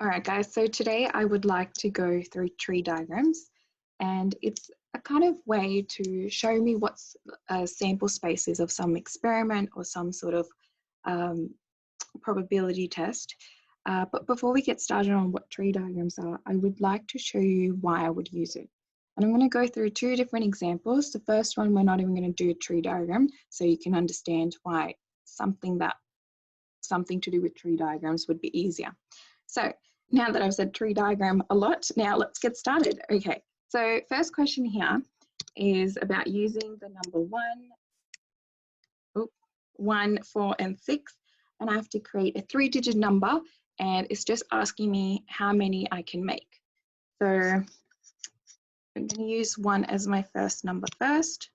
All right, guys, so today I would like to go through tree diagrams, and it's a kind of way to show me what's sample spaces of some experiment or some sort of um, probability test. But before we get started on what tree diagrams are, I would like to show you why I would use it. And I'm going to go through two different examples. The first one, we're not even going to do a tree diagram, so you can understand why something to do with tree diagrams would be easier. So now that I've said tree diagram a lot, now let's get started. Okay, so first question here is about using the number 1, 4, and 6, and I have to create a 3-digit number, and it's just asking me how many I can make. So I'm going to use 1 as my first number first.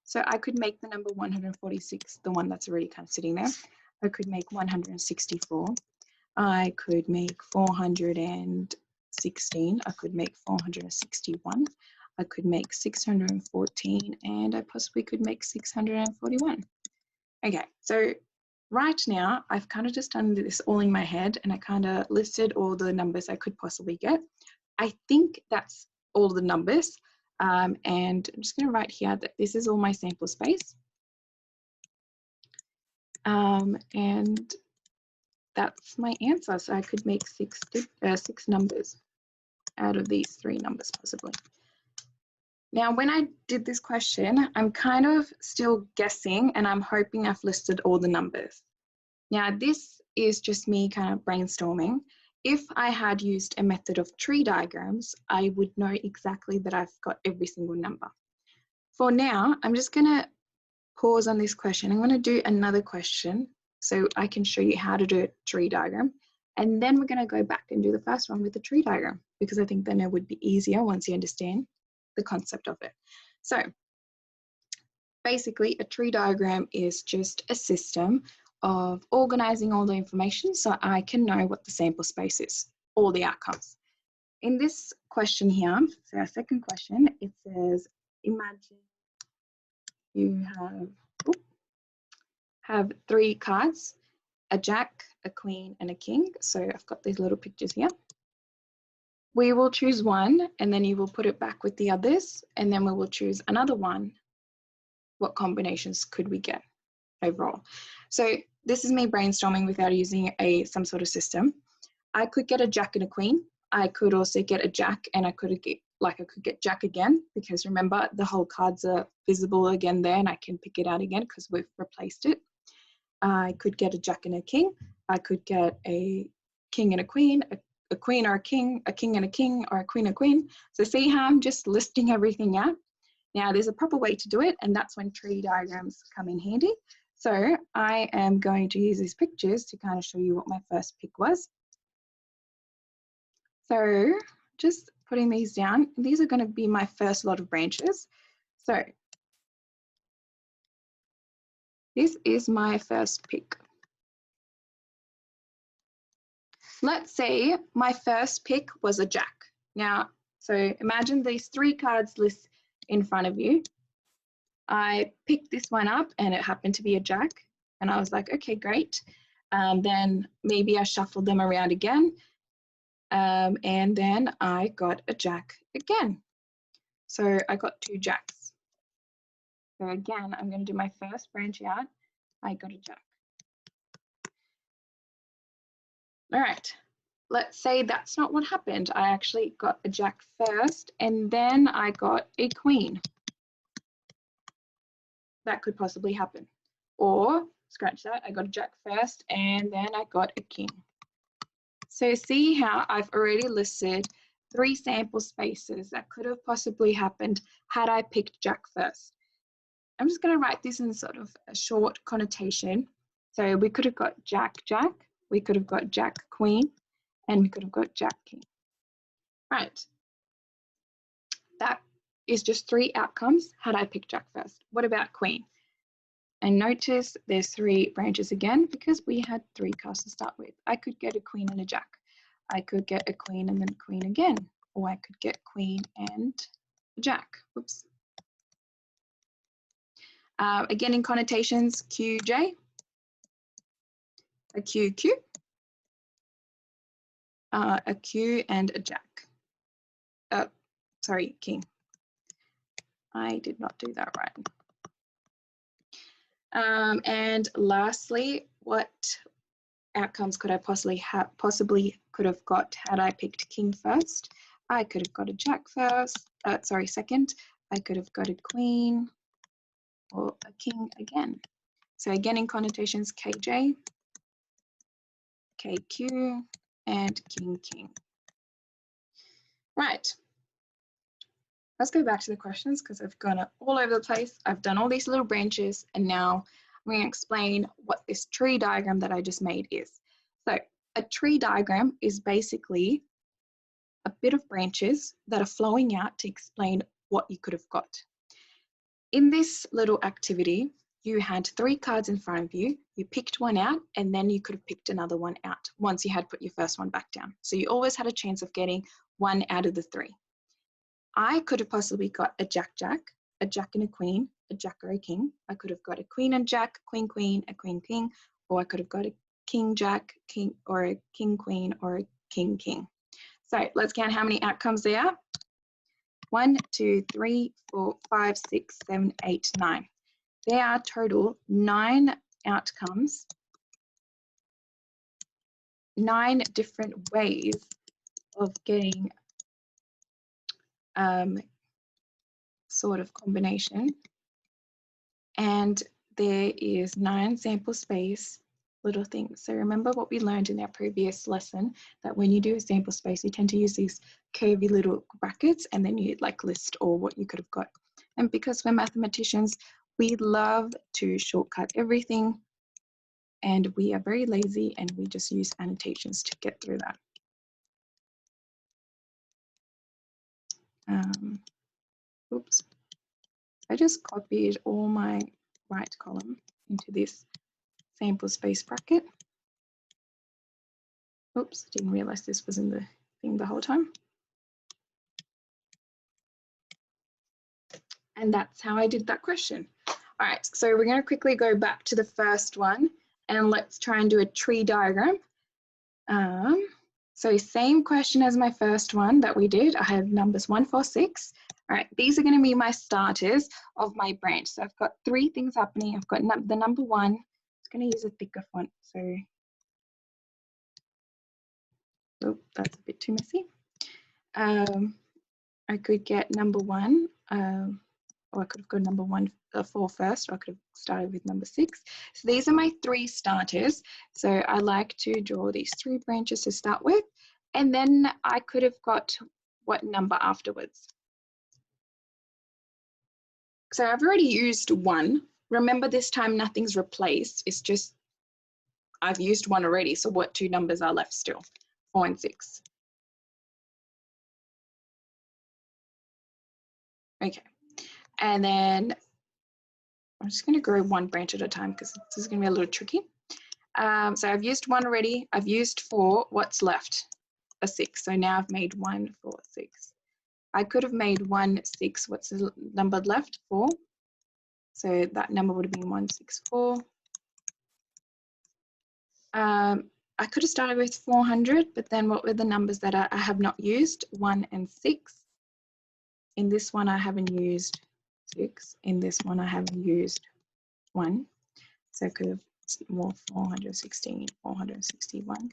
So I could make the number 146, the one that's already kind of sitting there. I could make 164. I could make 416. I could make 461. I could make 614, and I possibly could make 641. Okay, so right now I've kind of just done this all in my head, and I kind of listed all the numbers I could possibly get. I think that's all the numbers, and I'm just going to write here that this is all my sample space, and that's my answer. So I could make six numbers out of these 3 numbers possibly. Now, when I did this question, I'm kind of still guessing, and I'm hoping I've listed all the numbers. Now, this is just me kind of brainstorming. If I had used a method of tree diagrams, I would know exactly that I've got every single number. For now, I'm just going to pause on this question. I'm going to do another question so I can show you how to do a tree diagram. And then we're going to go back and do the first one with the tree diagram, because I think then it would be easier once you understand the concept of it. So basically, a tree diagram is just a system of organizing all the information so I can know what the sample space is, all the outcomes. In this question here, so our second question, it says, imagine you have 3 cards, a jack, a queen, and a king. So I've got these little pictures here. We will choose one, and then you will put it back with the others, and then we will choose another one. What combinations could we get overall? So this is me brainstorming without using some sort of system. I could get a jack and a queen. I could also get a jack, and I could get jack again, because remember, the whole cards are visible again there, and I can pick it out again because we've replaced it. I could get a jack and a king. I could get a king and a queen or a king and a king, or a queen and a queen. So see how I'm just listing everything out? Now, there's a proper way to do it, and that's when tree diagrams come in handy. So I am going to use these pictures to kind of show you what my first pick was. So just putting these down, these are going to be my first lot of branches. So this is my first pick. Let's say my first pick was a jack. Now, so imagine these 3 cards list in front of you. I picked this one up, and it happened to be a jack, and I was like, okay, great. Then maybe I shuffled them around again, and then I got a jack again. So I got 2 jacks. So again, I'm going to do my first branch out. I got a jack. All right, let's say that's not what happened. I actually got a jack first, and then I got a queen. That could possibly happen. Or, scratch that, I got a jack first, and then I got a king. So see how I've already listed 3 sample spaces that could have possibly happened had I picked jack first. I'm just going to write this in sort of a short connotation. So we could have got jack, jack, we could have got jack, queen, and we could have got jack, king. Right. That is just 3 outcomes had I picked jack first. What about queen? And notice there's 3 branches again, because we had 3 cards to start with. I could get a queen and a jack. I could get a queen and then a queen again. Or I could get queen and a jack. Whoops. Again, in connotations, QJ, a QQ, a Q and a Jack. Sorry, King. I did not do that right. And lastly, what outcomes could I possibly could have got had I picked King first? I could have got a Jack first, second. I could have got a Queen or a King again. So again, in connotations, KJ, KQ, and King, King. Right. Let's go back to the questions because I've gone all over the place. I've done all these little branches, and now I'm going to explain what this tree diagram that I just made is. So a tree diagram is basically a bit of branches that are flowing out to explain what you could have got. In this little activity, you had 3 cards in front of you, you picked one out, and then you could have picked another one out once you had put your first one back down. So you always had a chance of getting one out of the 3. I could have possibly got a Jack, Jack, a Jack and a Queen, a Jack or a King. I could have got a Queen and Jack, Queen, Queen, a Queen, King, or I could have got a King, Jack, King, or a King, Queen, or a King, King. So let's count how many outcomes there are. 1, 2, 3, 4, 5, 6, 7, 8, 9. There are total 9 outcomes, 9 different ways of getting sort of combination. And there is 9 sample space little things. So remember what we learned in our previous lesson, that when you do a sample space, you tend to use these curvy little brackets and then you like list all what you could have got. And because we're mathematicians, we love to shortcut everything, and we are very lazy and we just use annotations to get through that. Oops, I just copied all my right column into this sample space bracket. Oops, didn't realize this was in the thing the whole time. And that's how I did that question. All right, so we're going to quickly go back to the first one and let's try and do a tree diagram. So same question as my first one that we did. I have numbers 1, 4, 6. All right, these are going to be my starters of my branch. So I've got 3 things happening. I've got the number 1. I'm just going to use a thicker font. So, oh, that's a bit too messy. I could get number 1. Or I could have got number 4 first, or I could have started with number 6. So these are my 3 starters. So I like to draw these 3 branches to start with, and then I could have got what number afterwards. So I've already used 1. Remember, this time nothing's replaced. It's just I've used 1 already. So what 2 numbers are left still? 4 and 6. Okay. And then I'm just going to grow 1 branch at a time because this is going to be a little tricky. So I've used 1 already. I've used 4. What's left? A 6. So now I've made 1, 4, 6. I could have made 1, 6. What's the number left? 4. So that number would have been 1, 6, 4. I could have started with 400, but then what were the numbers that I have not used? 1 and 6. In this one, I haven't used 6. In this one, I haven't used 1. So I could have more 416, 461.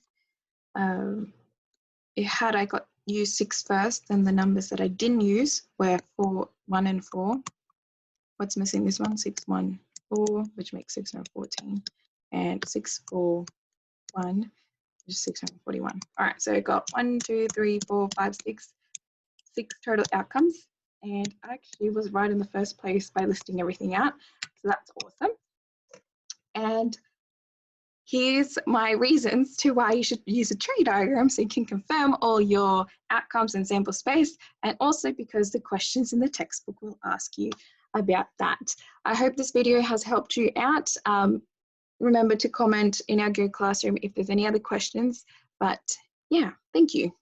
Had I used 6 first, then the numbers that I didn't use were 4, 1 and 4. What's missing? This one, 6, 1, 4, which makes 614. And 6, 4, 1, which is 641. All right, so I got 1, 2, 3, 4, 5, 6 total outcomes. And I actually was right in the first place by listing everything out. So that's awesome. And here's my reasons to why you should use a tree diagram, so you can confirm all your outcomes in sample space, and also because the questions in the textbook will ask you about that. I hope this video has helped you out. Remember to comment in our Go Classroom if there's any other questions, but yeah, thank you.